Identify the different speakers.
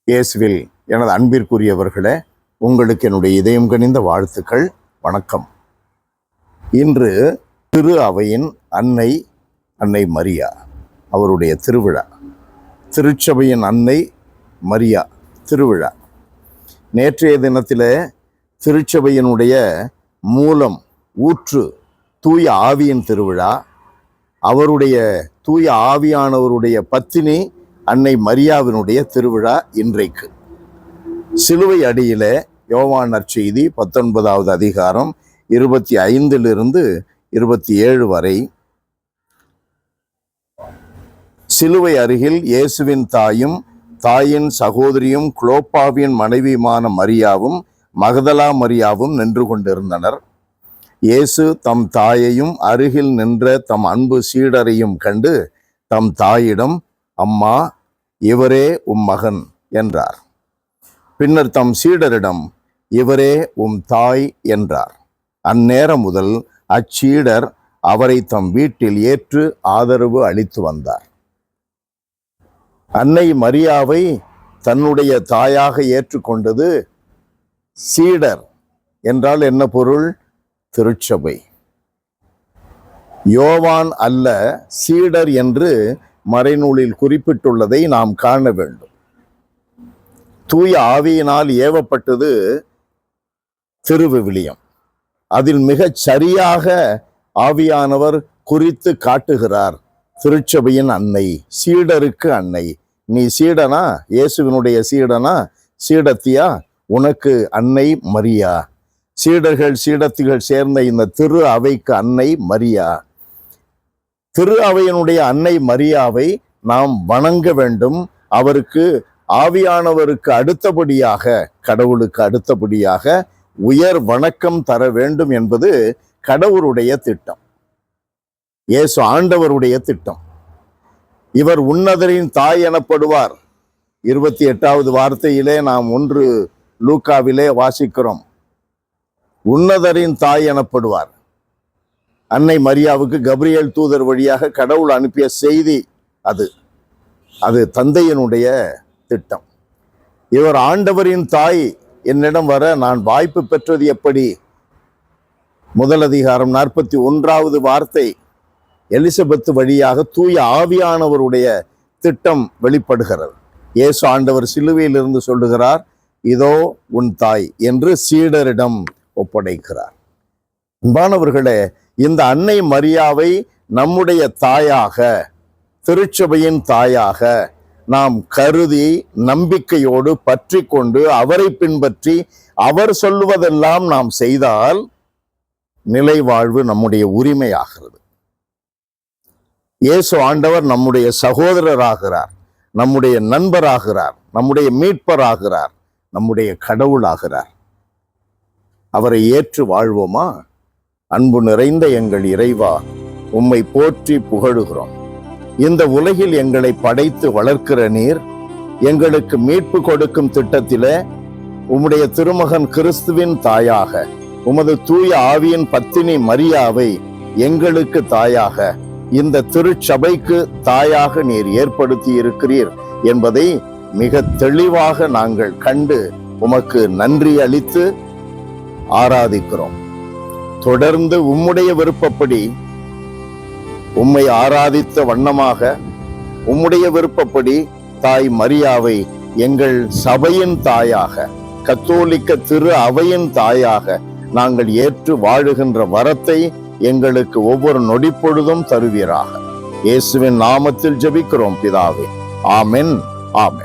Speaker 1: இயேசுவில் எனது அன்பிற்குரியவர்களே, உங்களுக்கு என்னுடைய இதயம் கனிந்த வாழ்த்துக்கள். வணக்கம். இன்று திரு அவையின் அன்னை மரியா அவருடைய திருவிழா. திருச்சபையின் அன்னை மரியா திருவிழா. நேற்றைய தினத்தில் திருச்சபையினுடைய மூலம் ஊற்று தூய ஆவியின் திருவிழா. அவருடைய தூய ஆவியானவருடைய பத்தினி அன்னை மரியாவினுடைய திருவிழா இன்றைக்கு. சிலுவை அடியில யோவான் நற்செய்தி 19வது அதிகாரம் 25 27 வரை. சிலுவை அருகில் இயேசுவின் தாயும் தாயின் சகோதரியும் குளோப்பாவின் மனைவியுமான மரியாவும் மகதலா மரியாவும் நின்று கொண்டிருந்தனர். இயேசு தம் தாயையும் அருகில் நின்ற தம் அன்பு சீடரையும் கண்டு தம் தாயிடம், அம்மா, இவரே உம் மகன் என்றார். பின்னர் தம் சீடரிடம், இவரே உம் தாய் என்றார். அந்நேரம் முதல் அச்சீடர் அவரை தம் வீட்டில் ஏற்று ஆதரவு அளித்து வந்தார். அன்னை மரியாவை தன்னுடைய தாயாக ஏற்றுக்கொண்டது சீடர் என்றால் என்ன பொருள்? திருச்சபை. யோவான் அல்ல, சீடர் என்று மறைநூலில் குறிப்பிட்டுள்ளதை நாம் காண வேண்டும். தூய ஆவியினால் ஏவப்பட்டது திருவிவிலியம். அதில் மிகச் சரியாக ஆவியானவர் குறித்து காட்டுகிறார் திருச்சபையின் அன்னை, சீடருக்கு அன்னை. நீ சீடனா? இயேசுவினுடைய சீடனா? சீடத்தியா? உனக்கு அன்னை மரியா. சீடர்கள் சீடத்திகள் சேர்ந்த இந்த திரு அவைக்கு அன்னை மரியா. திரு அவையினுடைய அன்னை மரியாவை நாம் வணங்க வேண்டும். அவருக்கு, ஆவியானவருக்கு அடுத்தபடியாக, கடவுளுக்கு அடுத்தபடியாக உயர் வணக்கம் தர வேண்டும் என்பது கடவுளுடைய திட்டம், இயேசு ஆண்டவருடைய திட்டம். இவர் உன்னதரின் தாய் எனப்படுவார். 28வது வார்த்தையிலே நாம் 1 லூக்காவிலே வாசிக்கிறோம். உன்னதரின் தாய் எனப்படுவார். அன்னை மரியாவுக்கு கபிரியேல் தூதர் வழியாக கடவுள் அனுப்பிய செய்தி அது தந்தையினுடைய திட்டம். இவர் ஆண்டவரின் தாய் என்னிடம் வர நான் வாய்ப்பு பெற்றது எப்படி? 1 அதிகாரம் 41வது வார்த்தை. எலிசபெத் வழியாக தூய ஆவியானவருடைய திட்டம் வெளிப்படுகிறது. இயேசு ஆண்டவர் சிலுவையிலிருந்து சொல்லுகிறார், இதோ உன் தாய் என்று சீடரிடம் ஒப்படைக்கிறார். அன்பானவர்களே, இந்த அன்னை மரியாவை நம்முடைய தாயாக, திருச்சபையின் தாயாக நாம் கருதி நம்பிக்கையோடு பற்றி கொண்டு அவரை பின்பற்றி அவர் சொல்லுவதெல்லாம் நாம் செய்தால் நிலை வாழ்வு நம்முடைய உரிமையாகிறது. இயேசு ஆண்டவர் நம்முடைய சகோதரராகிறார், நம்முடைய நண்பராகிறார், நம்முடைய மீட்பராகிறார், நம்முடைய கடவுளாகிறார். அவரை ஏற்று வாழ்வோமா? அன்பு நிறைந்த எங்கள் இறைவா, உம்மை போற்றி புகழுகிறோம். இந்த உலகில் எங்களை படைத்து வளர்க்கிற நீர், எங்களுக்கு மீட்பு கொடுக்கும் திட்டத்திலே உம்முடைய திருமகன் கிறிஸ்துவின் தாயாக, உமது தூய ஆவியின் பத்தினி மரியாவை எங்களுக்கு தாயாக, இந்த திருச்சபைக்கு தாயாக நீர் ஏற்படுத்தி இருக்கிறீர் என்பதை மிக தெளிவாக நாங்கள் கண்டு உமக்கு நன்றி அளித்து ஆராதிக்கிறோம். தொடர்ந்து உம்முடைய விருப்பப்படி, உம்மை ஆராதித்த வண்ணமாக உம்முடைய விருப்பப்படி தாய் மரியாவை எங்கள் சபையின் தாயாக, கத்தோலிக்க திரு அவையின் தாயாக நாங்கள் ஏற்று வாழுகின்ற வரத்தை எங்களுக்கு ஒவ்வொரு நொடிப்பொழுதும் தருவீராக. இயேசுவின் நாமத்தில் ஜெபிக்கிறோம் பிதாவே. ஆமென், ஆமென்.